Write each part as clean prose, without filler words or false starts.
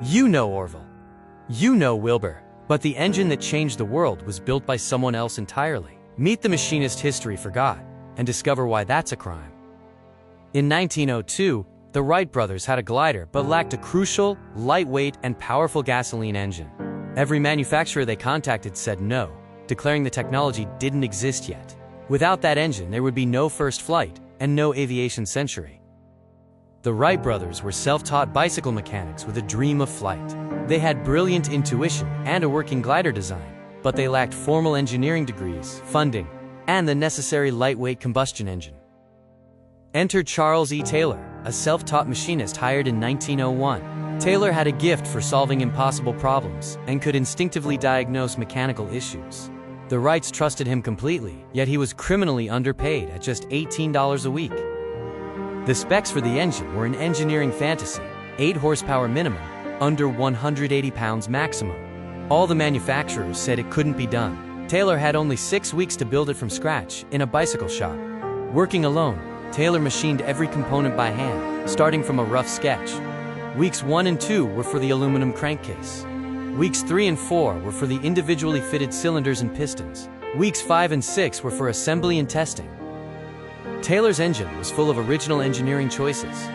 You know Orville. You know Wilbur. But the engine that changed the world was built by someone else entirely. Meet the machinist history forgot, and discover why that's a crime. In 1902, the Wright brothers had a glider but lacked a crucial, lightweight, and powerful gasoline engine. Every manufacturer they contacted said no, declaring the technology didn't exist yet. Without that engine, there would be no first flight and no aviation century. The Wright brothers were self-taught bicycle mechanics with a dream of flight. They had brilliant intuition and a working glider design, but they lacked formal engineering degrees, funding, and the necessary lightweight combustion engine. Enter Charles E. Taylor, a self-taught machinist hired in 1901. Taylor had a gift for solving impossible problems and could instinctively diagnose mechanical issues. The Wrights trusted him completely, yet he was criminally underpaid at just $18 a week. The specs for the engine were an engineering fantasy: 8 horsepower minimum, under 180 pounds maximum. All the manufacturers said it couldn't be done. Taylor had only 6 weeks to build it from scratch in a bicycle shop. Working alone, Taylor machined every component by hand, starting from a rough sketch. Weeks 1 and 2 were for the aluminum crankcase. Weeks 3 and 4 were for the individually fitted cylinders and pistons. Weeks 5 and 6 were for assembly and testing. Taylor's engine was full of original engineering choices.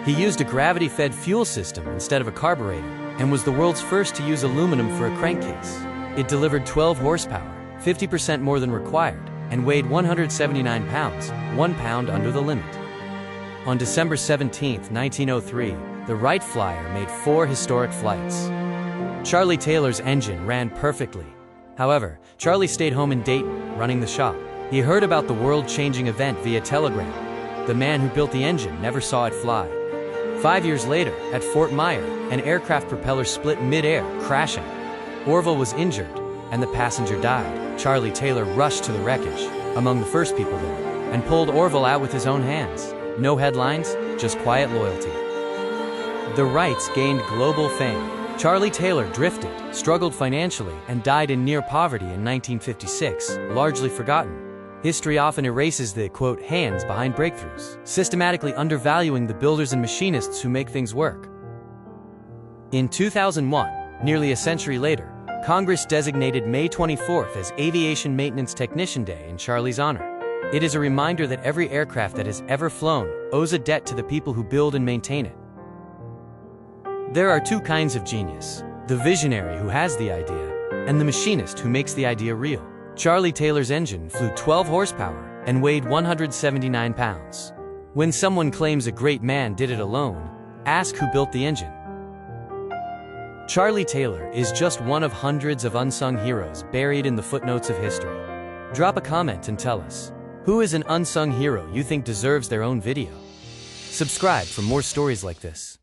He used a gravity-fed fuel system instead of a carburetor, and was the world's first to use aluminum for a crankcase. It delivered 12 horsepower, 50% more than required, and weighed 179 pounds, 1 pound under the limit. On December 17, 1903, the Wright Flyer made 4 historic flights. Charlie Taylor's engine ran perfectly. However, Charlie stayed home in Dayton, running the shop. He heard about the world-changing event via telegram. The man who built the engine never saw it fly. 5 years later, at Fort Myer, an aircraft propeller split mid-air, crashing. Orville was injured, and the passenger died. Charlie Taylor rushed to the wreckage, among the first people there, and pulled Orville out with his own hands. No headlines, just quiet loyalty. The Wrights gained global fame. Charlie Taylor drifted, struggled financially, and died in near poverty in 1956, largely forgotten. History often erases the, quote, hands behind breakthroughs, systematically undervaluing the builders and machinists who make things work. In 2001, nearly a century later, Congress designated May 24th as Aviation Maintenance Technician Day in Charlie's honor. It is a reminder that every aircraft that has ever flown owes a debt to the people who build and maintain it. There are 2 kinds of genius: the visionary who has the idea, and the machinist who makes the idea real. Charlie Taylor's engine flew 12 horsepower and weighed 179 pounds. When someone claims a great man did it alone, ask who built the engine. Charlie Taylor is just one of hundreds of unsung heroes buried in the footnotes of history. Drop a comment and tell us, who is an unsung hero you think deserves their own video? Subscribe for more stories like this.